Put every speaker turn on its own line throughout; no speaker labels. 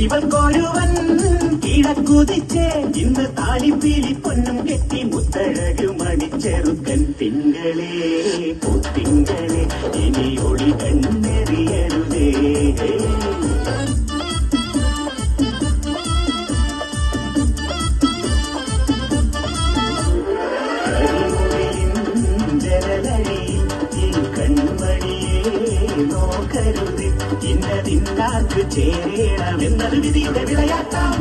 ഇവൾക്കൊരുവൻ കിഴക്കുതിച്ചേ ഇന്ന് താലിപ്പീലി പൊന്നും കെട്ടി മുത്തഴകു മണിച്ചെറുക്കൻ തിങ്കളേ പൂത്തിങ്കളെ ഇനി ഒളി കണ്ണെറിയരുതേ. നോക്കരുത് ഇന്നതിന്നാക്ക് ചേരണമെന്നത് വിധിയുടെ വിളയാട്ടം.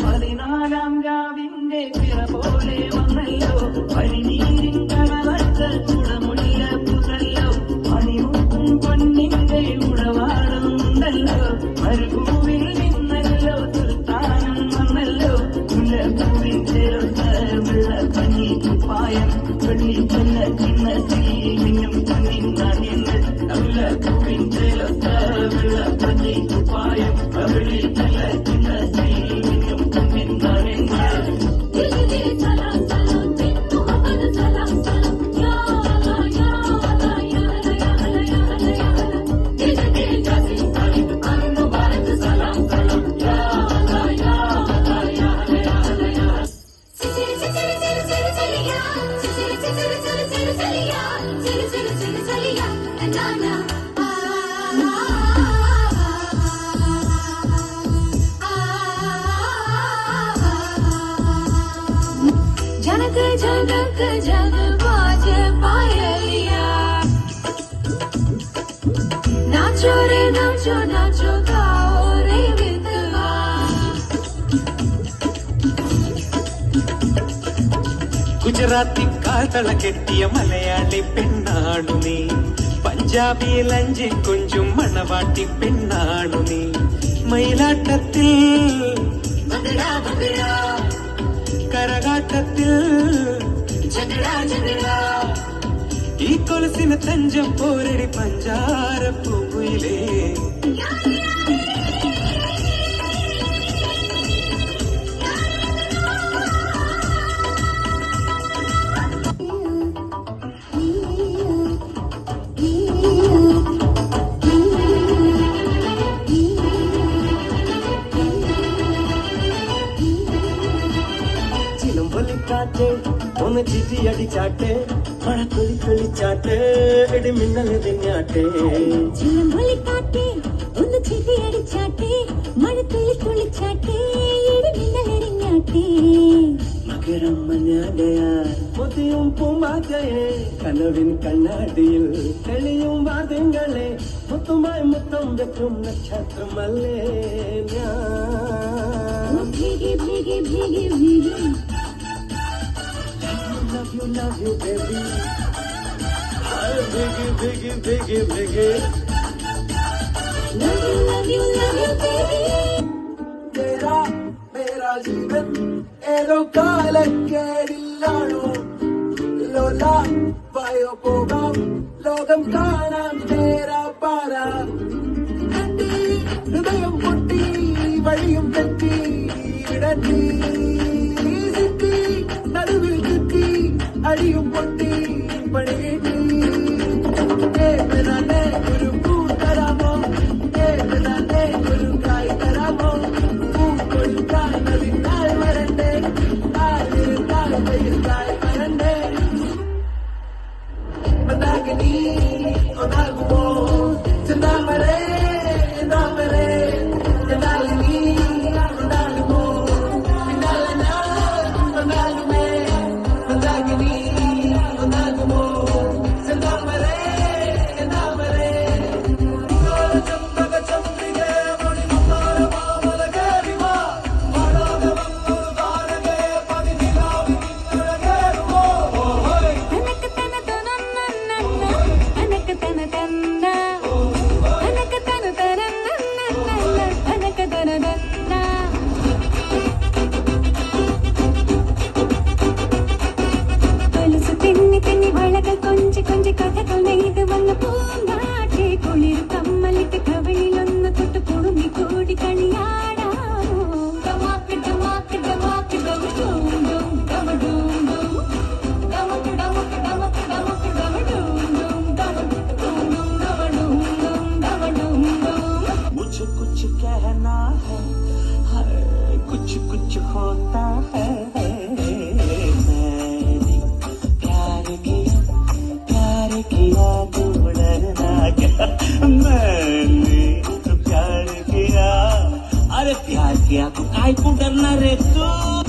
പതിനാലാം രാവിന്റെ പിറ പോലെ വന്നല്ലോ പനിനീരിൻ കടവത്ത കുടമുള്ള പുതല്ലോ മണിമുട്ടും പൊന്നിന്റെ ഉടവാടുന്നുണ്ടല്ലോ മരുഭൂവിൽ നിന്നല്ലോ സുൽത്താനം വന്നല്ലോ മുല്ലപ്പൂവിൻ ചേർത്ത വെള്ളപ്പഞ്ഞി കുപ്പായം വെള്ളിച്ചെല്ല ചിന്നത്തിൽ മിന്നും പൊന്നിൻ നാണ്യങ്ങൾ മുല്ലപ്പൂവിൻ ചേർത്ത വെള്ളപ്പഞ്ഞി കുപ്പായം വെള്ളിച്ചെല്ല ചിന്നത്തിൽ മിന്നും പൊന്നിൻ നാണ്യങ്ങൾ.
जनक जनक जग बाज पायलिया नाचो रे नाचो नाचो गाओ रे विधवा.
ഗുജറാത്തി കാതള കെട്ടിയ മലയാളി പെണ്ണാണു നീ, പഞ്ചാബിയിൽ അഞ്ച് കൊഞ്ചും മണവാട്ടി പെണ്ണാണു നീ. മയിലാട്ടത്തിൽ കരകാട്ടത്തിൽ ഈ കൊലസിന് തഞ്ചം പോരടി പഞ്ചാര പൂങ്കുയിലേ. ചിലമ്പൊലിക്കാറ്റേ ഒന്ന് ചിറ്റി അടിച്ചാട്ടെ മഴത്തുള്ളി തുള്ളിച്ചാട്ടെ ഇടി മിന്നൽ തിന്നാട്ടെ.
ചിലമ്പൊലിക്കാറ്റേ ഒന്ന് ചിറ്റി അടിച്ചാട്ടെ മഴത്തുള്ളി തുള്ളിച്ചാട്ടെ ഇടി മിന്നൽ എറിഞ്ഞാട്ടെ.
മകരം മഞ്ഞാടയാൽ മുതിയും പൂമ്പാറ്റയെ കനവിൻ കണ്ണാടിയിൽ തെളിയും വാദ്യങ്ങളെ മുത്തുമായി മുത്തം വെക്കും നക്ഷത്രമല്ലേ ഞാൻ.
ഭീഗി ഭീഗി ഭീഗി ഭീഗി
love you baby. I biggie biggie biggie biggie.
love you baby.
तेरा मेरा जीवन ഏതോ കാലക്കേടില്ലാണോ ലോല വായോ പോകാം ലോകം കാണാൻ തേരാ പാര. ഹൃദയം പൊട്ടി വഴിയും തെറ്റി ഇടറ്റി നടുവിൽ ചുറ്റി അടിയും പൊട്ടി പണിയേറ്റി. ഏതാനെ ഒരു പൂ തരാമോ, ഏതാനെ ഒരു കായ് തരാമോ, പൂ കൊടുക്കാൻ അതിനാൾ വരണ്ടേ, ആയിരുന്നാൾ വയസ്സായി വരണ്ടേ. മന്ദാകിനി ഒന്നാകുമോ ചെന്താമരേ ചെന്താമരേ ചെന്താലിനി ഉണ്ടാകുമോ പിന്നാലെ ഒന്നാകുമേ മന്ദാകിനി ഒന്നാകുമോ ചെന്താമരേ ചെന്താമരേ. ചമ്പക ചന്ദ്രികേ മണി മന്ദാര മാമല കേറിവാ മാടാതെ വന്നു താരകേ പതിനിലാവി നിന്നുഴകേറുമോ.
അനക്ക് തന തന്ന അനക്ക് തന തന്ന അനക്ക് തന തന്ന. കൊലുസു തെന്നി തെന്നി വളകൾ കൊഞ്ചി കൊഞ്ചി കഥകൾ നെയ്ത് വന്ന പൂങ്കാറ്റെ കുളിർ കമ്മലിട്ട് കവിളിലൊന്ന് തൊട്ട് കുടുങ്ങി കൂടി കളിയാടാമോ. ഡമാക്ക് ഡമാക്ക് ഡമാക്ക് ഡമഡൂം ഡൂം ഡമഡൂം ഡൂം ഡമക്ക് ഡമക്ക് ഡമക്ക് ഡമക്ക് ഡമഡൂം ഡൂം.
होता है मैंने प्यार किया तू डरना क्या मैंने प्यार किया अरे प्यार किया तो काय को डरना रे तू